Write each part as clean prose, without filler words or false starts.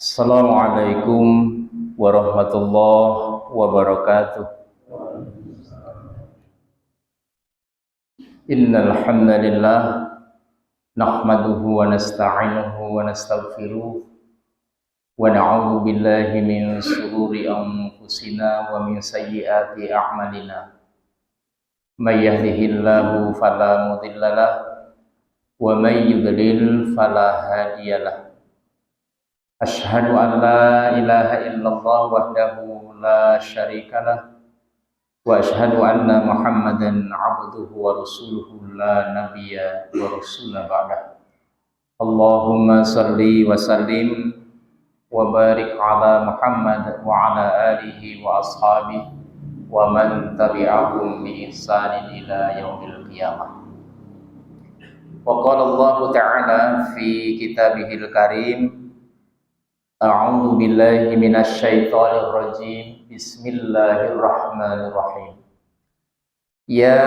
Assalamualaikum warahmatullahi wabarakatuh. Innal hamdalillah nahmaduhu wa nasta'inuhu wa nastaghfiruh wa na'udzu billahi min shururi anfusina wa min sayyiati a'malina. May yahdihillahu fala mudhillalah wa may yudlil fala hadiyalah. Asyhadu an la ilaha illallah wahdahu la syarikalah wa asyhadu anna Muhammadan abduhu wa rasuluhu la nabiyya wa rasula ba'dah. Allahumma salli wa sallim wa barik ala Muhammad wa ala alihi wa ashabihi wa man tabi'ahum bi ihsanin ila yaumil qiyamah. Wa qala Allah ta'ala fi kitabihil karim, A'udzu billahi minasy syaithanir rajim. Bismillahirrahmanirrahim. Ya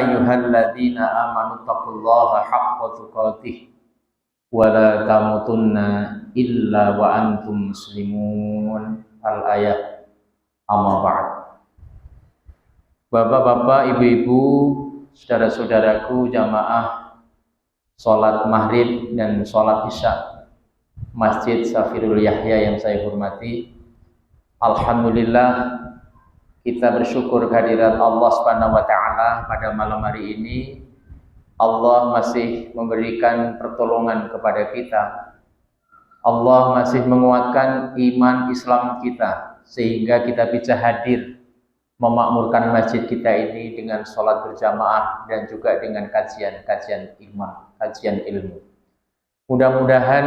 ayyuhalladzina amanu taqullaha haqqa tuqatih wa la tamutunna illa wa antum muslimun. Al-ayat. Amma ba'd. Bapak-bapak, ibu-ibu, saudara-saudaraku jamaah salat maghrib dan salat isya Masjid Safirul Yahya yang saya hormati, alhamdulillah kita bersyukur kehadirat Allah Subhanahu wa taala pada malam hari ini. Allah masih memberikan pertolongan kepada kita. Allah masih menguatkan iman Islam kita sehingga kita bisa hadir memakmurkan masjid kita ini dengan sholat berjamaah dan juga dengan kajian ilmu. Mudah-mudahan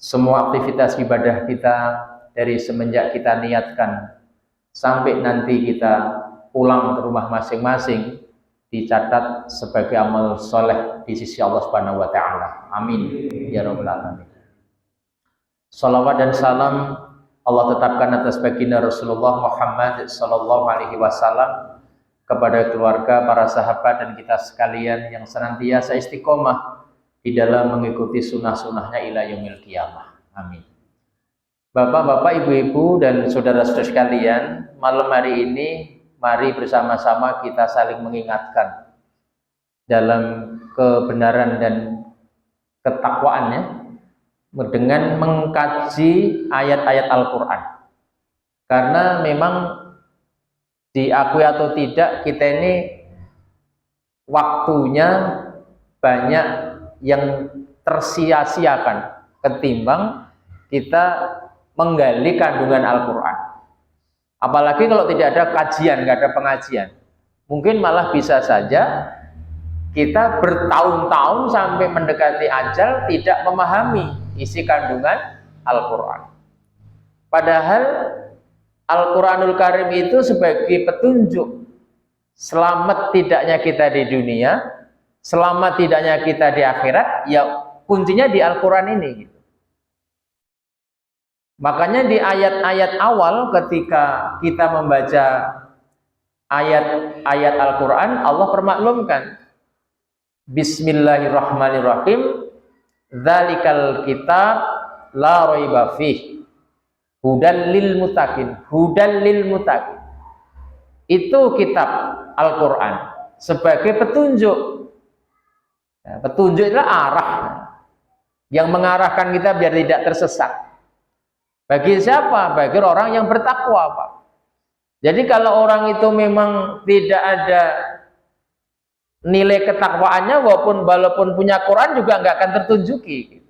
semua aktivitas ibadah kita dari semenjak kita niatkan sampai nanti kita pulang ke rumah masing-masing dicatat sebagai amal soleh di sisi Allah Subhanahu wa taala. Amin ya rabbal alamin. Salawat dan salam Allah tetapkan atas baginda Rasulullah Muhammad sallallahu alaihi wasallam, kepada keluarga, para sahabat dan kita sekalian yang senantiasa istiqomah di dalam mengikuti sunnah-sunnahnya ila yaumil qiyamah. Amin. Bapak-bapak, ibu-ibu dan saudara-saudara sekalian, malam hari ini mari bersama-sama kita saling mengingatkan dalam kebenaran dan ketakwaannya dengan mengkaji ayat-ayat Al-Quran. Karena memang diakui atau tidak, kita ini waktunya banyak yang tersia-siakan ketimbang kita menggali kandungan Al-Quran. Apalagi kalau tidak ada kajian, nggak ada pengajian, mungkin malah bisa saja kita bertahun-tahun sampai mendekati ajal tidak memahami isi kandungan Al-Quran. Padahal Al-Quranul Karim itu sebagai petunjuk selamat tidaknya kita di dunia, selamat tidaknya kita di akhirat, ya kuncinya di Al-Quran ini gitu. Makanya di ayat-ayat awal ketika kita membaca ayat-ayat Al-Quran, Allah permaklumkan Bismillahirrahmanirrahim, Dzalikal kitab la raiba fih hudan lil muttaqin. Hudan lil muttaqin itu kitab Al-Quran sebagai petunjuk. Petunjuk adalah arah yang mengarahkan kita biar tidak tersesat. Bagi siapa? Bagi orang yang bertakwa, Pak. Jadi kalau orang itu memang tidak ada nilai ketakwaannya, walaupun punya Quran juga nggak akan tertunjuki.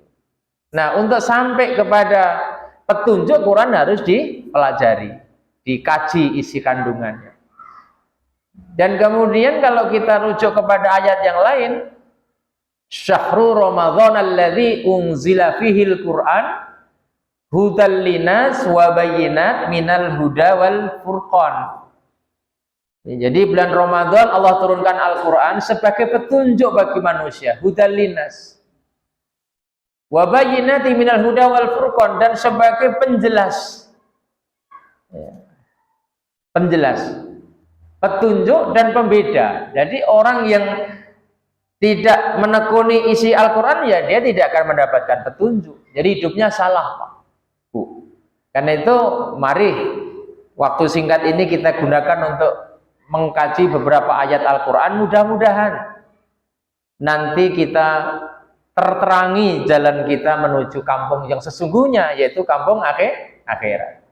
Nah, untuk sampai kepada petunjuk, Quran harus dipelajari, dikaji isi kandungannya. Dan kemudian kalau kita rujuk kepada ayat yang lain, Syahrul Ramadan alladzi unzila fihil Qur'an hudal linas wa bayyinat minal huda wal furqan. Jadi bulan Ramadan Allah turunkan Al-Quran sebagai petunjuk bagi manusia, hudal linas wa bayyinat minal huda wal furqan, dan sebagai penjelas, petunjuk dan pembeda. Jadi orang yang tidak menekuni isi Al-Quran, ya dia tidak akan mendapatkan petunjuk. Jadi hidupnya salah, Pak. Bu. Karena itu mari waktu singkat ini kita gunakan untuk mengkaji beberapa ayat Al-Quran. Mudah-mudahan nanti kita terterangi jalan kita menuju kampung yang sesungguhnya, yaitu kampung akhirat.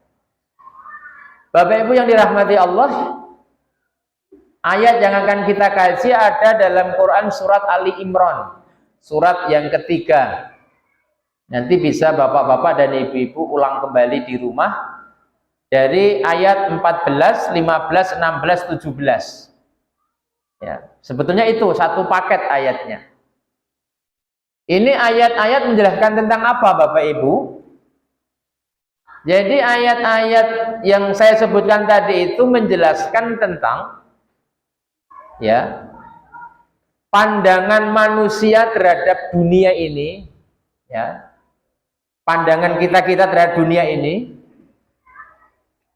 Bapak Ibu yang dirahmati Allah, ayat yang akan kita kaji ada dalam Quran surat Ali Imran, surat yang ketiga. Nanti bisa bapak-bapak dan ibu-ibu ulang kembali di rumah dari ayat 14, 15, 16, 17. Ya, sebetulnya itu satu paket ayatnya. Ini ayat-ayat menjelaskan tentang apa, Bapak Ibu? Jadi ayat-ayat yang saya sebutkan tadi itu menjelaskan tentang ya pandangan manusia terhadap dunia ini, ya. Pandangan kita terhadap dunia ini,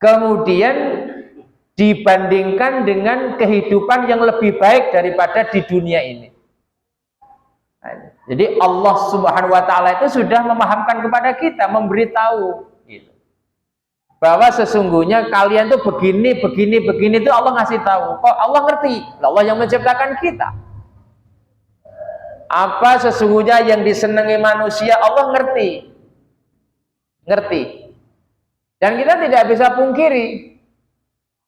kemudian dibandingkan dengan kehidupan yang lebih baik daripada di dunia ini. Jadi Allah Subhanahu wa Ta'ala itu sudah memahamkan kepada kita, memberitahu gitu, bahwa sesungguhnya kalian tuh begini itu Allah ngasih tahu. Kok Allah ngerti? Allah yang menciptakan kita. Apa sesungguhnya yang disenangi manusia, Allah ngerti. Dan kita tidak bisa pungkiri,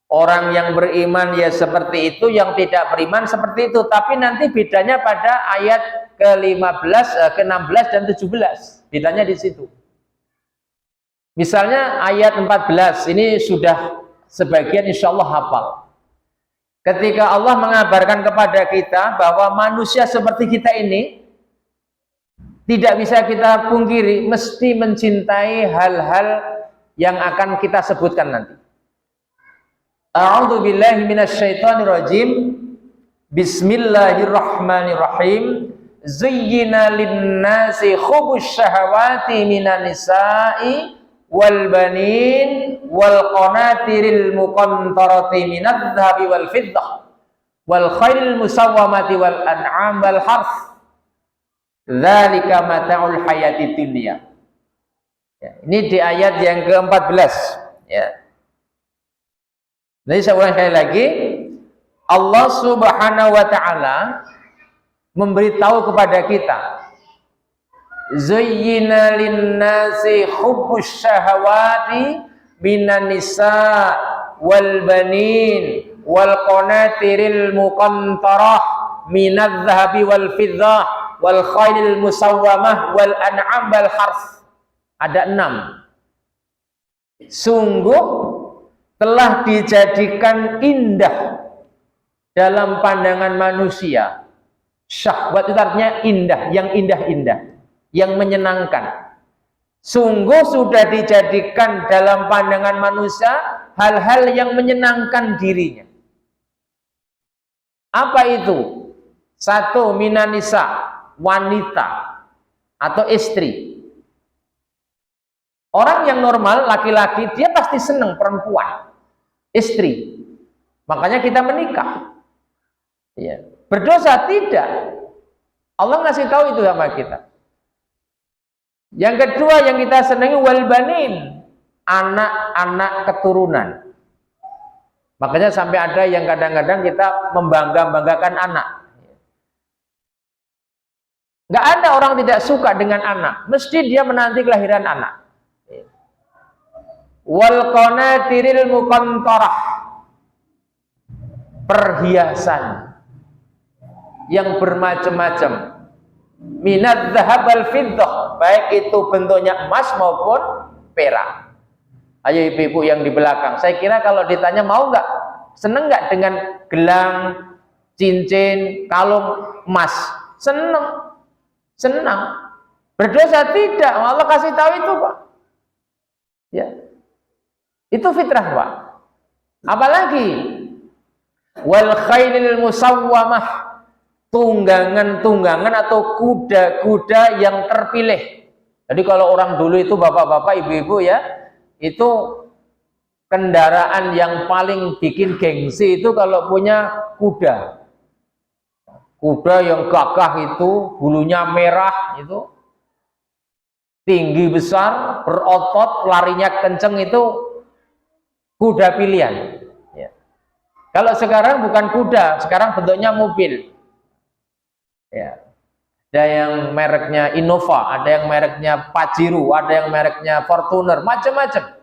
orang yang beriman ya seperti itu, yang tidak beriman seperti itu. Tapi nanti bedanya pada ayat ke-15, ke-16 dan 17. Bedanya di situ. Misalnya ayat 14 ini sudah sebagian insya Allah hafal. Ketika Allah mengabarkan kepada kita bahwa manusia seperti kita ini tidak bisa kita pungkiri, mesti mencintai hal-hal yang akan kita sebutkan nanti. A'udzu billahi minasyaitonir rajim. Bismillahirrahmanirrahim. Zayyina lin-nasi hubbush syahawati minan nisa'i wal banin wal qanatiril muqantarati minadh dhahabi wal fiddah wal khairil musawwamati wal an'am wal harth. Dzalika mata'ul hayati dunya. Ya, ini di ayat yang ke-14 ya. Jadi saya ulang sekali lagi, Allah Subhanahu wa Ta'ala memberitahu kepada kita, zayyina lin-nasi hubbus syahawati minan nisa wal banin wal qanatiril muqantarah minadh dhahabi wal fiddah wal khailil musawwamah wal an'am wal harth. Ada 6. Sungguh telah dijadikan indah dalam pandangan manusia. Syahwat itu artinya indah, yang indah-indah, yang menyenangkan. Sungguh sudah dijadikan dalam pandangan manusia hal-hal yang menyenangkan dirinya. Apa itu? 1, minanisa, wanita atau istri. Orang yang normal, laki-laki, dia pasti senang perempuan, istri. Makanya kita menikah. Ya. Berdosa tidak. Allah ngasih tahu itu sama kita. Yang kedua yang kita senangi wal banin, anak-anak keturunan. Makanya sampai ada yang kadang-kadang kita membangga-banggakan anak. Nggak ada orang tidak suka dengan anak, mesti dia menanti kelahiran anak. Wal qanatiril muqantarah, perhiasan yang bermacam-macam, minadh dhahab wal fiddah, baik itu bentuknya emas maupun perak. Ayo ibu-ibu yang di belakang, saya kira kalau ditanya mau nggak, seneng nggak dengan gelang, cincin, kalung emas? Senang. Berdosa tidak, Allah kasih tahu itu, Pak. Ya. Itu fitrah, Pak. Apalagi wal khailil musawwamah, tunggangan-tunggangan atau kuda-kuda yang terpilih. Jadi kalau orang dulu itu bapak-bapak, ibu-ibu ya, itu kendaraan yang paling bikin gengsi itu kalau punya kuda. Kuda yang gagah itu, bulunya merah itu, tinggi besar, berotot, larinya kenceng itu kuda pilihan. Ya. Kalau sekarang bukan kuda, sekarang bentuknya mobil. Ya. Ada yang mereknya Innova, ada yang mereknya Pajero, ada yang mereknya Fortuner, macam-macam.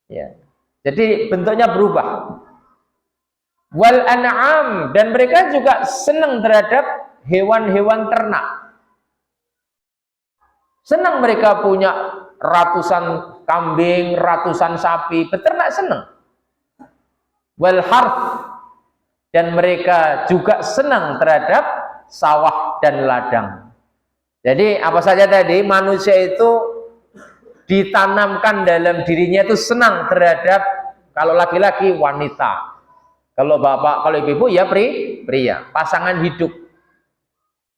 Ya. Jadi bentuknya berubah. Wal an'am, dan mereka juga senang terhadap hewan-hewan ternak. Senang mereka punya ratusan kambing, ratusan sapi, peternak senang. Wal harth, dan mereka juga senang terhadap sawah dan ladang. Jadi apa saja tadi, manusia itu ditanamkan dalam dirinya itu senang terhadap, kalau laki-laki wanita, kalau bapak, kalau ibu ya pria, pasangan hidup.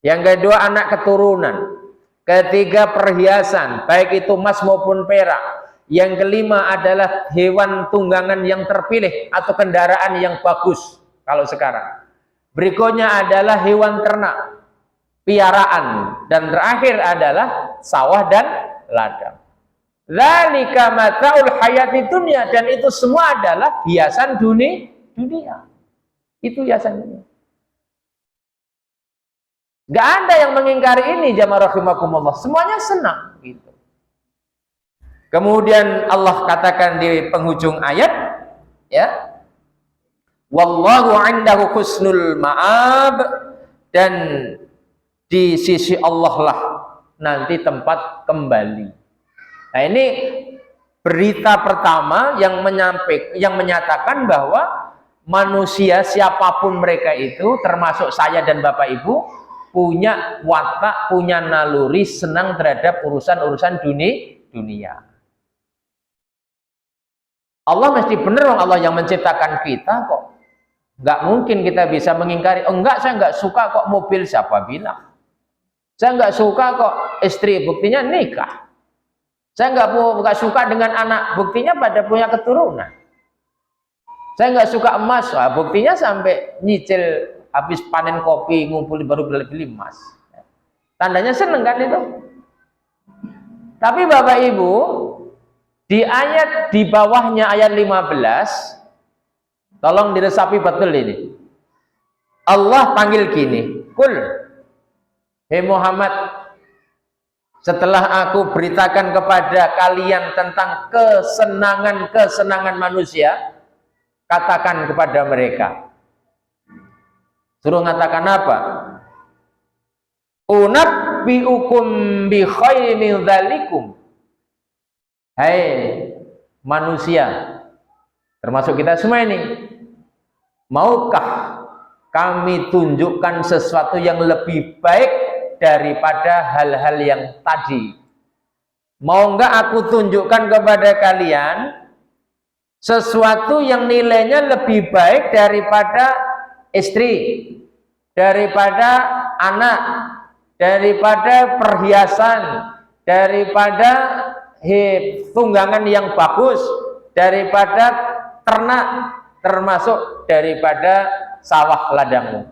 Yang kedua anak keturunan. Ketiga perhiasan, baik itu emas maupun perak. Yang kelima adalah hewan tunggangan yang terpilih atau kendaraan yang bagus kalau sekarang. Berikutnya adalah hewan ternak, piaraan, dan terakhir adalah sawah dan ladang. Dzalika mata'ul hayati dunya, dan itu semua adalah hiasan dunia. Itu hiasan dunia. Gak ada yang mengingkari ini, jamaah rahimakumullah. Semuanya senang gitu. Kemudian Allah katakan di penghujung ayat, ya, wallahu 'indahu husnul ma'ab, dan di sisi Allah lah nanti tempat kembali. Nah, ini berita pertama yang menyatakan bahwa manusia siapapun mereka itu, termasuk saya dan Bapak Ibu, punya watak, punya naluri senang terhadap urusan-urusan dunia. Allah mesti benar, Allah yang menciptakan kita kok. Nggak mungkin kita bisa mengingkari, oh enggak, saya nggak suka kok mobil, siapa bilang? Saya nggak suka kok istri, buktinya nikah. Saya nggak suka dengan anak, buktinya pada punya keturunan. Saya nggak suka emas, buktinya sampai nyicil habis panen kopi, ngumpulin baru beli emas. Tandanya seneng kan itu. Tapi Bapak Ibu, di ayat di bawahnya ayat 15, tolong diresapi betul ini. Allah panggil gini, Kul, hei Muhammad, setelah aku beritakan kepada kalian tentang kesenangan manusia, katakan kepada mereka. Suruh ngatakan apa? Unabbiukum bi khairin min dzalikum. Hai manusia, termasuk kita semua ini, maukah kami tunjukkan sesuatu yang lebih baik daripada hal-hal yang tadi? Mau enggak aku tunjukkan kepada kalian sesuatu yang nilainya lebih baik daripada istri, daripada anak, daripada perhiasan, daripada tunggangan yang bagus, daripada ternak, termasuk daripada sawah ladangmu.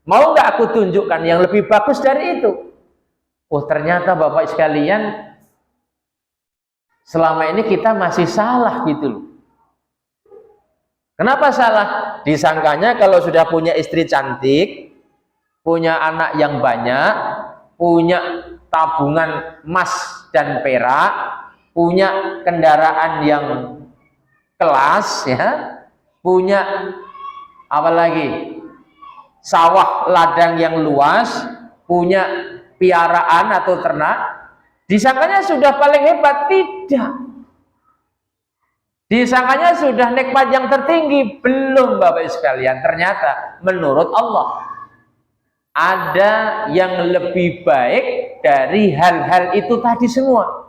Mau nggak aku tunjukkan yang lebih bagus dari itu? Oh, ternyata Bapak sekalian, selama ini kita masih salah gitu loh. Kenapa salah? Disangkanya kalau sudah punya istri cantik, punya anak yang banyak, punya tabungan emas dan perak, punya kendaraan yang kelas, ya, punya apa lagi? Sawah ladang yang luas, punya piaraan atau ternak, disangkanya sudah paling hebat. Tidak. Disangkanya sudah nikmat yang tertinggi. Belum Bapak sekalian. Ternyata menurut Allah ada yang lebih baik dari hal-hal itu tadi semua.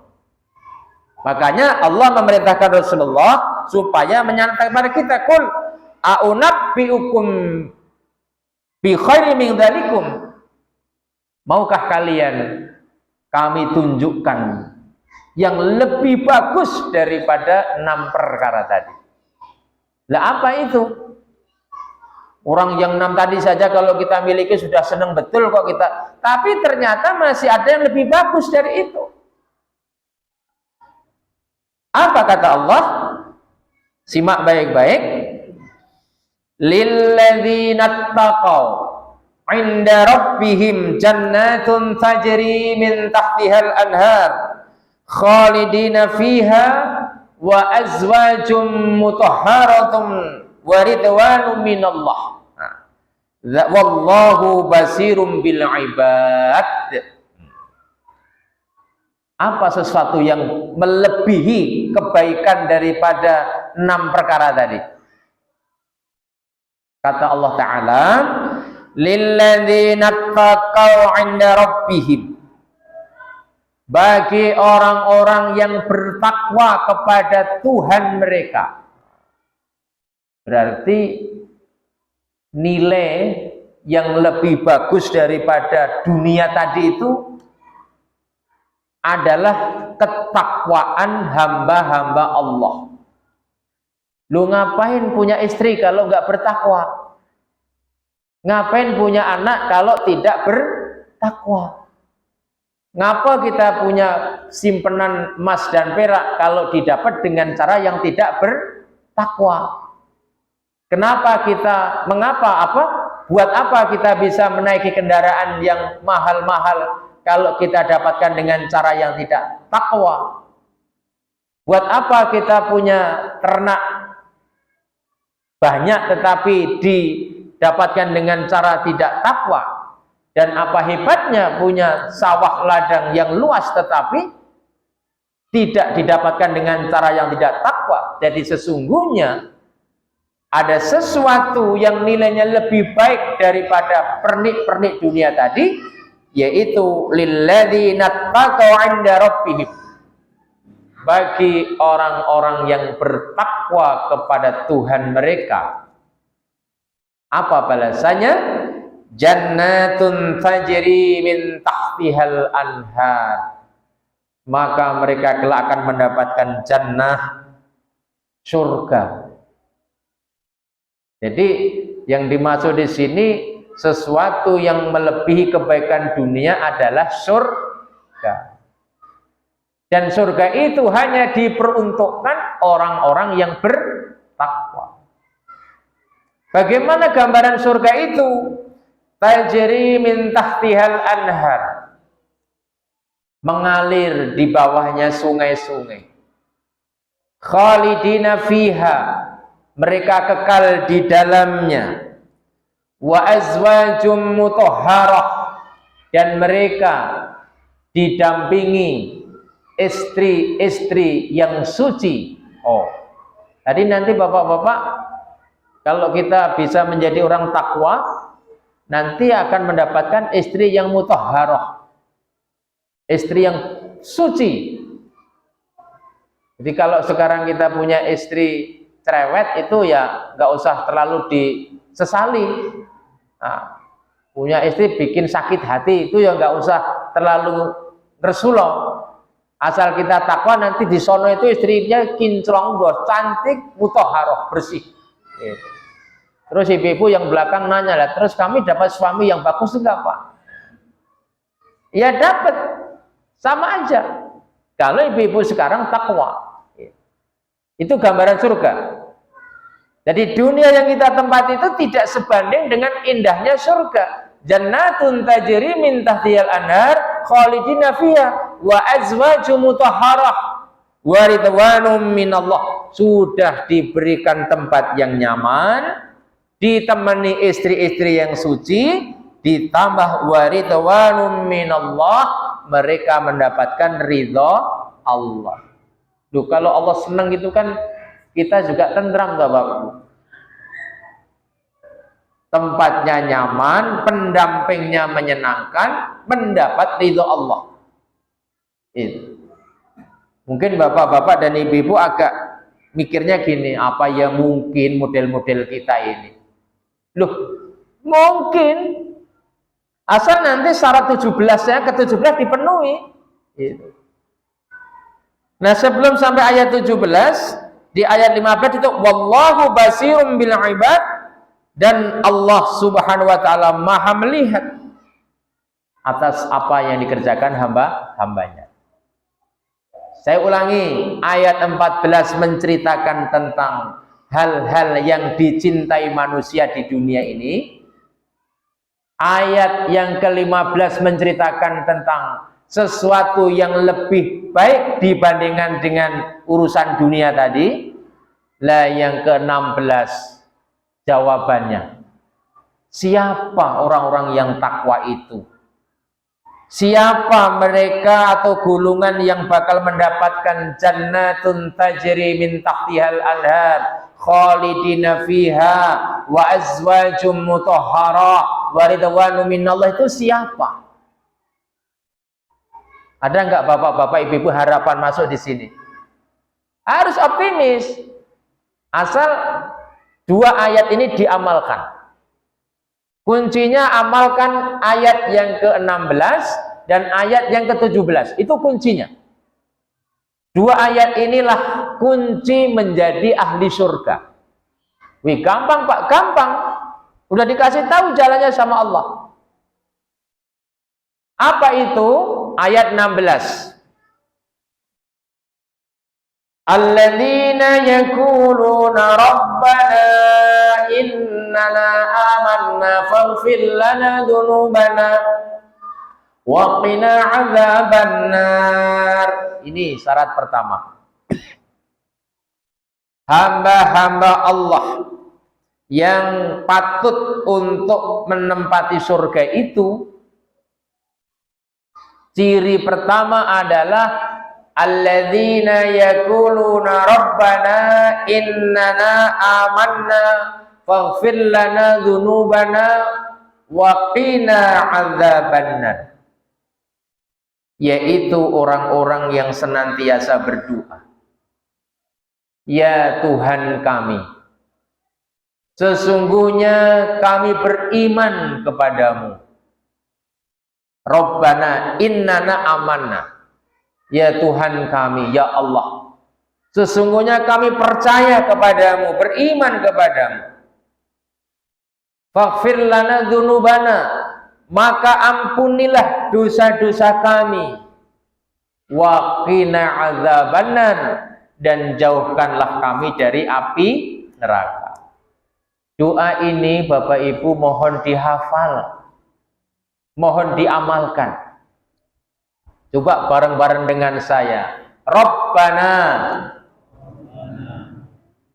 Makanya Allah memerintahkan Rasulullah supaya menyampaikan kepada kita, Qul a'unabbiukum bi khairin min dzalikum. Maukah kalian kami tunjukkan yang lebih bagus daripada 6 perkara tadi? Lah apa itu? Orang yang 6 tadi saja kalau kita miliki sudah senang betul kok kita. Tapi ternyata masih ada yang lebih bagus dari itu. Apa kata Allah? Simak baik-baik. Lilladzina taqaw 'inda rabbihim jannatun tajri min tahtihal anhar khalidina fiha wa azwajum mutahharatun wa ridwanun minallah. Wallahu basirum bil ibad. Apa sesuatu yang melebihi kebaikan daripada 6 perkara tadi? Kata Allah Ta'ala, lilladzina taqaw 'inda rabbihim, bagi orang-orang yang bertakwa kepada Tuhan mereka. Berarti nilai yang lebih bagus daripada dunia tadi itu adalah ketakwaan hamba-hamba Allah. Lu ngapain punya istri kalau nggak bertakwa? Ngapain punya anak kalau tidak bertakwa? Ngapa kita punya simpenan emas dan perak kalau didapat dengan cara yang tidak bertakwa? Buat apa kita bisa menaiki kendaraan yang mahal-mahal kalau kita dapatkan dengan cara yang tidak takwa? Buat apa kita punya ternak banyak tetapi didapatkan dengan cara tidak takwa? Dan apa hebatnya punya sawah ladang yang luas tetapi tidak didapatkan dengan cara yang tidak takwa? Jadi sesungguhnya ada sesuatu yang nilainya lebih baik daripada pernik-pernik dunia tadi, yaitu lilladzina taqaw 'inda rabbihim, bagi orang-orang yang bertakwa kepada Tuhan mereka. Apa balasannya? Jannatun tajri min tahtihal anhar, maka mereka kelak akan mendapatkan jannah, surga. Jadi yang dimaksud di sini sesuatu yang melebihi kebaikan dunia adalah surga. Dan surga itu hanya diperuntukkan orang-orang yang bertakwa. Bagaimana gambaran surga itu? Tajri min tahtihal anhar, mengalir di bawahnya sungai-sungai. Khalidina fiha, mereka kekal di dalamnya. Wa azwajum mutahharah, dan mereka didampingi istri-istri yang suci. Oh, tadi nanti bapak-bapak, kalau kita bisa menjadi orang takwa, nanti akan mendapatkan istri yang mutahharah, istri yang suci. Jadi kalau sekarang kita punya istri cerewet, itu ya nggak usah terlalu disesali. Nah, punya istri bikin sakit hati, itu ya nggak usah terlalu ngersulo. Asal kita takwa, nanti di sono itu istrinya kinclong, cantik, mutahharah, bersih. Gitu. Terus ibu-ibu yang belakang nanya lah, terus kami dapat suami yang bagus enggak, Pak? Ya dapat, sama aja. Kalau ibu-ibu sekarang takwa, itu gambaran surga. Jadi dunia yang kita tempati itu tidak sebanding dengan indahnya surga. Jannatun tajri min tahtihal anhar khalidina fiha wa azwajum mutahharah wa ridwanum minallah. Sudah diberikan tempat yang nyaman, ditemani istri-istri yang suci, ditambah wa ridwanum minallah, mereka mendapatkan ridha Allah. Duh, kalau Allah senang gitu kan kita juga tentram, Bapak. Tempatnya nyaman, pendampingnya menyenangkan, mendapat ridho Allah. Itu. Mungkin bapak-bapak dan ibu-ibu agak mikirnya gini, apa ya mungkin model-model kita ini? Loh, mungkin asal nanti syarat 17-nya ke-17 dipenuhi. Gitu. Nah, sebelum sampai ayat 17, di ayat 15 itu wallahu basirum bil ibad, dan Allah Subhanahu wa taala Maha melihat atas apa yang dikerjakan hamba-hambanya. Saya ulangi, ayat 14 menceritakan tentang hal-hal yang dicintai manusia di dunia ini. Ayat yang ke-15 menceritakan tentang sesuatu yang lebih baik dibandingkan dengan urusan dunia tadi. Lah yang ke-16 jawabannya. Siapa orang-orang yang takwa itu? Siapa mereka atau golongan yang bakal mendapatkan jannatun tajri min tahtihal anhar khalidina fiha wa azwajum mutahhara wa ridwanu minallah, itu siapa? Ada enggak bapak-bapak, ibu-ibu harapan masuk di sini? Harus optimis. Asal dua ayat ini diamalkan. Kuncinya amalkan ayat yang ke-16 dan ayat yang ke-17. Itu kuncinya. Dua ayat inilah kunci menjadi ahli surga. Wih, gampang Pak, gampang. Udah dikasih tahu jalannya sama Allah. Apa itu? Ayat 16. Alladzina yaquluna rabbana innana amanna faghfir lana dzunubana wa qina adzabannar. Ini syarat pertama. Hamba-hamba Allah yang patut untuk menempati surga itu, ciri pertama adalah alladzina yaquluna rabbana innana amanna faghfir lana dzunubana wa qina adzabannar, yaitu orang-orang yang senantiasa berdoa, ya Tuhan kami, sesungguhnya kami beriman kepadamu. Rabbana innana amanna, ya Tuhan kami, ya Allah, sesungguhnya kami percaya kepadamu, beriman kepadamu. Faghfir lana dzunubana, maka ampunilah dosa-dosa kami. Wa qina adzabannar, dan jauhkanlah kami dari api neraka. Doa ini Bapak Ibu mohon dihafal, mohon diamalkan. Coba bareng-bareng dengan saya. Rabbana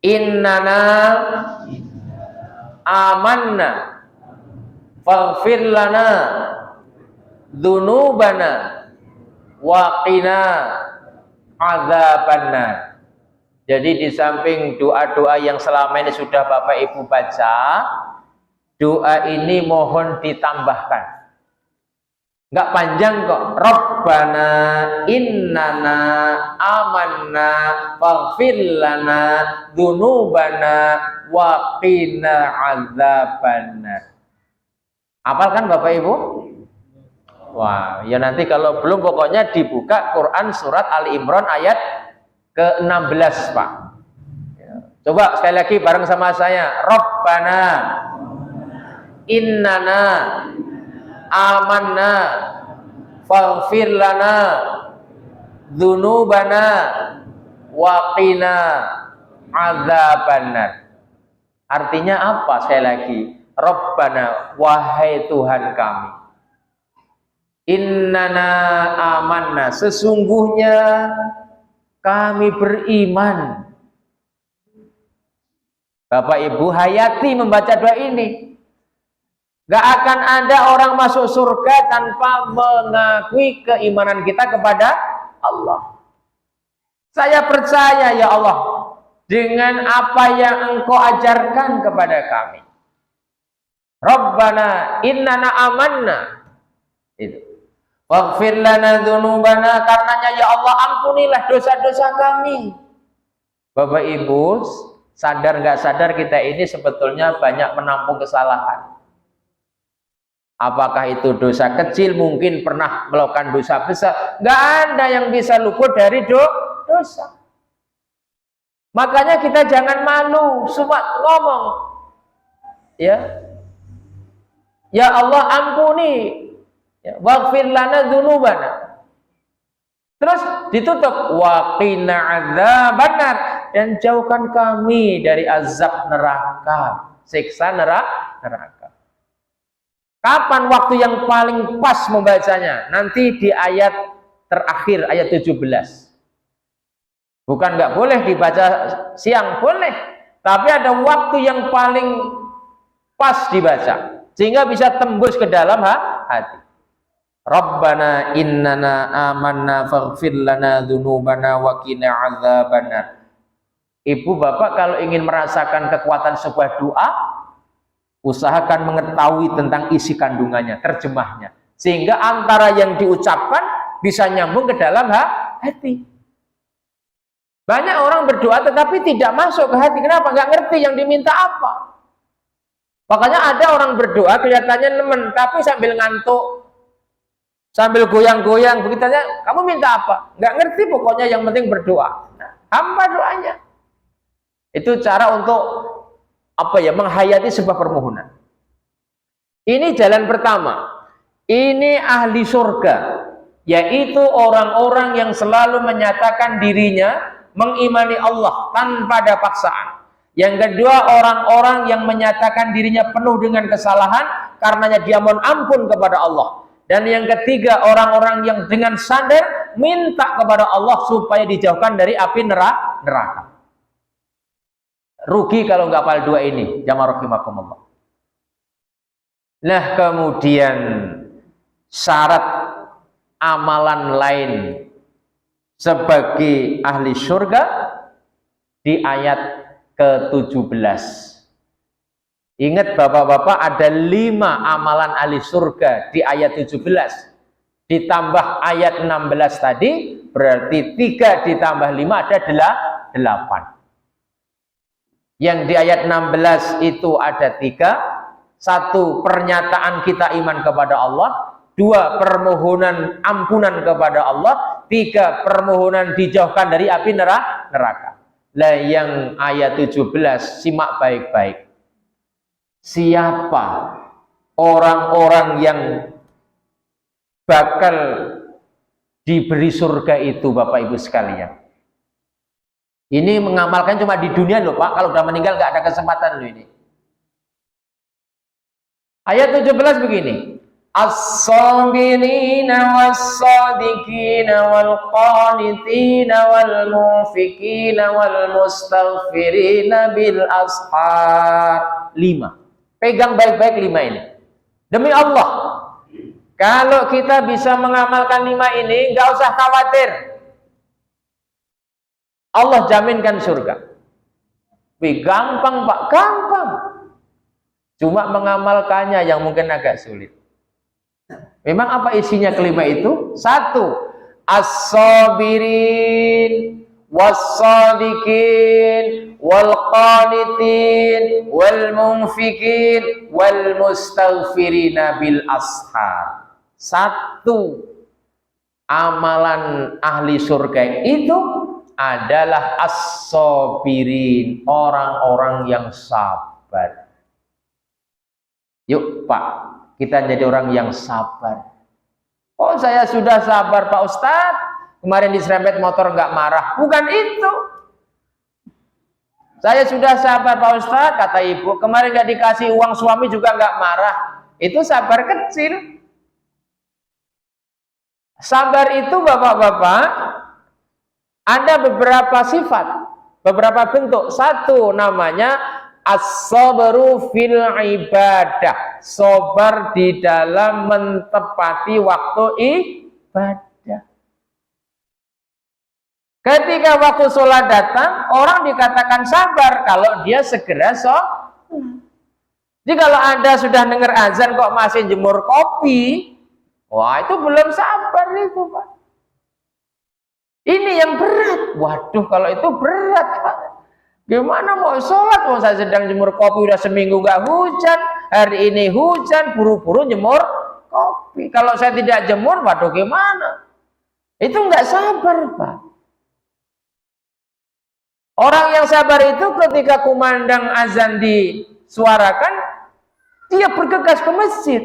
innana amanna faghfir lana dzunubana wa qina adzabannar. Jadi di samping doa-doa yang selama ini sudah Bapak Ibu baca, doa ini mohon ditambahkan. Enggak panjang kok. Rabbana innana amanna faghfir lana dzunubana wa qina adzabannar. Hafalkan Bapak Ibu? Wah, ya nanti kalau belum pokoknya dibuka Quran surat Ali Imran ayat ke-16, Pak. Coba sekali lagi bareng sama saya. Rabbana innana amanna faghfir lana dzunubana wa qina adzabannar. Artinya apa? Sekali lagi, Rabbana, wahai Tuhan kami, innana amanna, sesungguhnya kami beriman. Bapak Ibu hayati membaca doa ini. Gak akan ada orang masuk surga tanpa mengakui keimanan kita kepada Allah. Saya percaya ya Allah dengan apa yang Engkau ajarkan kepada kami. Rabbana innana amanna. Itu. Waghfir lana dzunubana, karenanya ya Allah ampunilah dosa-dosa kami. Bapak Ibu, sadar nggak sadar kita ini sebetulnya banyak menampung kesalahan. Apakah itu dosa kecil, mungkin pernah melakukan dosa besar. Nggak ada yang bisa luput dari dosa. Makanya kita jangan malu, cuma ngomong. Ya Allah ampuni. Waghfir lana dzunubana. Terus ditutup wa qina adzabannar, dan jauhkan kami dari azab neraka, siksa neraka. Kapan waktu yang paling pas membacanya? Nanti di ayat terakhir, ayat 17. Bukan nggak boleh dibaca siang, boleh. Tapi ada waktu yang paling pas dibaca, sehingga bisa tembus ke dalam hati. Rabbana innana amanna faghfir lana dzunubana wa qina adzabannar. Ibu bapak kalau ingin merasakan kekuatan sebuah doa, usahakan mengetahui tentang isi kandungannya, terjemahnya, sehingga antara yang diucapkan bisa nyambung ke dalam hati. Banyak orang berdoa tetapi tidak masuk ke hati. Kenapa? Nggak ngerti yang diminta apa. Makanya ada orang berdoa kelihatannya nemen, tapi sambil ngantuk, sambil goyang-goyang, begitu aja, kamu minta apa? Nggak ngerti, pokoknya yang penting berdoa. Nah, hampa doanya. Itu cara untuk menghayati sebuah permohonan. Ini jalan pertama. Ini ahli surga, yaitu orang-orang yang selalu menyatakan dirinya mengimani Allah tanpa ada paksaan. Yang kedua, orang-orang yang menyatakan dirinya penuh dengan kesalahan, karenanya dia mohon ampun kepada Allah. Dan yang ketiga, orang-orang yang dengan sadar minta kepada Allah supaya dijauhkan dari api neraka. Rugi kalau nggak hafal dua ini, jamaah rahimakumullah. Nah, kemudian syarat amalan lain sebagai ahli surga di ayat ke-17. Ingat bapak-bapak, ada 5 amalan ahli surga di ayat 17. Ditambah ayat 16 tadi, berarti 3 ditambah 5 ada 8. Yang di ayat 16 itu ada 3. 1, pernyataan kita iman kepada Allah. 2, permohonan ampunan kepada Allah. 3, permohonan dijauhkan dari api neraka. Lah yang ayat 17, simak baik-baik. Siapa orang-orang yang bakal diberi surga itu, Bapak Ibu sekalian? Ini mengamalkan cuma di dunia loh Pak, kalau udah meninggal nggak ada kesempatan loh ini. Ayat 17 begini. As-sabirina was-sadiqina wal-qanitina wal-mufikina wal-mustaghfirina bil ashar. 5. Pegang baik-baik 5 ini. Demi Allah, kalau kita bisa mengamalkan 5 ini, nggak usah khawatir. Allah jaminkan surga. Gampang Pak, gampang. Cuma mengamalkannya yang mungkin agak sulit. Memang apa isinya kelima itu? 1, as-sabirin was-sadiqin wal-qanitin wal-munfikin wal-mustaghfirina bil ashar. 1, amalan ahli surga itu adalah as-sabirin, orang-orang yang sabar. Yuk Pak, kita jadi orang yang sabar. Oh, saya sudah sabar Pak Ustadz, kemarin diserempet motor nggak marah. Bukan itu. Saya sudah sabar Pak Ustadz, kata ibu, kemarin nggak dikasih uang suami juga nggak marah. Itu sabar kecil. Sabar itu bapak-bapak ada beberapa sifat, beberapa bentuk. 1, namanya as-sabru fil ibadah, sabar di dalam mentepati waktu ibadah. Ketika waktu sholat datang, orang dikatakan sabar kalau dia segera sholat. Jadi kalau Anda sudah dengar azan kok masih jemur kopi, wah itu belum sabar itu Pak. Ini yang berat. Waduh, kalau itu berat Pak. Gimana mau sholat? Mau saya sedang jemur kopi udah seminggu nggak hujan, hari ini hujan, buru-buru jemur kopi. Kalau saya tidak jemur, waduh gimana? Itu nggak sabar Pak. Orang yang sabar itu ketika kumandang azan disuarakan, dia bergegas ke masjid.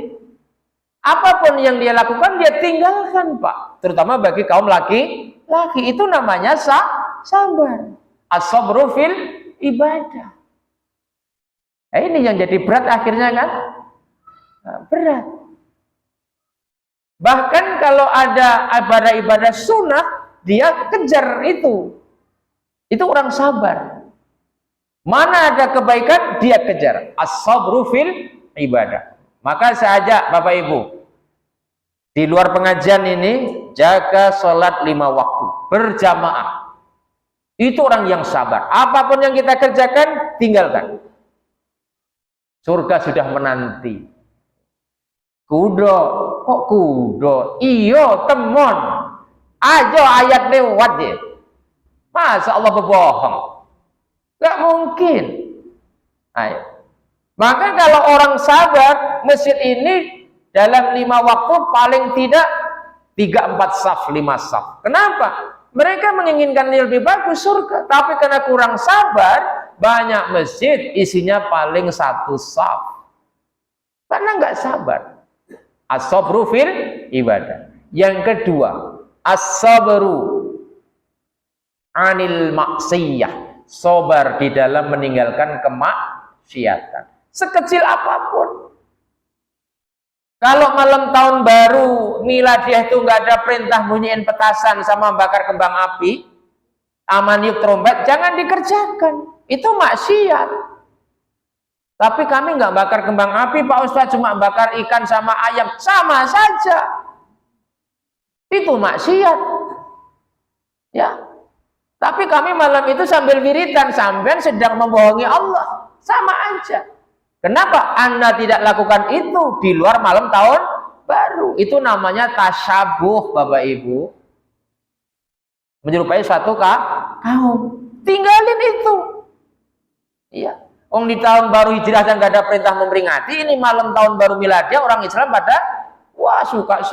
Apapun yang dia lakukan, dia tinggalkan, Pak. Terutama bagi kaum laki-laki. Itu namanya sabar. As-sabru fil ibadah. Nah, ini yang jadi berat akhirnya kan? Nah, berat. Bahkan kalau ada ibadah-ibadah sunnah, dia kejar itu. Itu orang sabar. Mana ada kebaikan, dia kejar. As-sabru fil ibadah. Maka saya ajak Bapak Ibu, di luar pengajian ini, jaga sholat 5 waktu, berjamaah. Itu orang yang sabar. Apapun yang kita kerjakan, tinggalkan. Surga sudah menanti. Kudo, kok kudo? Iyo, temon. Ajo ayat lewat ya. Masa Allah berbohong? Gak mungkin. Ayo. Maka kalau orang sabar, masjid ini dalam 5 waktu paling tidak 3-4 saf, 5 saf. Kenapa? Mereka menginginkan yang lebih bagus, surga. Tapi karena kurang sabar, banyak masjid isinya paling 1 saf. Karena nggak sabar. As-sabru fil ibadah. Yang kedua, as-sabru anil maksiyah. Sabar di dalam meninggalkan kemaksiatan. Sekecil apapun. Kalau malam tahun baru miladiah itu nggak ada perintah bunyiin petasan sama bakar kembang api, amaniuk trompet, jangan dikerjakan. Itu maksiat. Tapi kami nggak bakar kembang api, Pak Ustadz, cuma bakar ikan sama ayam, sama saja. Itu maksiat. Ya. Tapi kami malam itu sambil wiridan, sambil sedang membohongi Allah, sama aja. Kenapa Anda tidak lakukan itu di luar malam tahun baru? Itu namanya tasyabuh, Bapak Ibu. Menyerupai suatu kaum. Tinggalin itu. Iya. Di tahun baru hijrah dan nggak ada perintah memperingati, ini malam tahun baru miladiyah orang Islam pada wah suka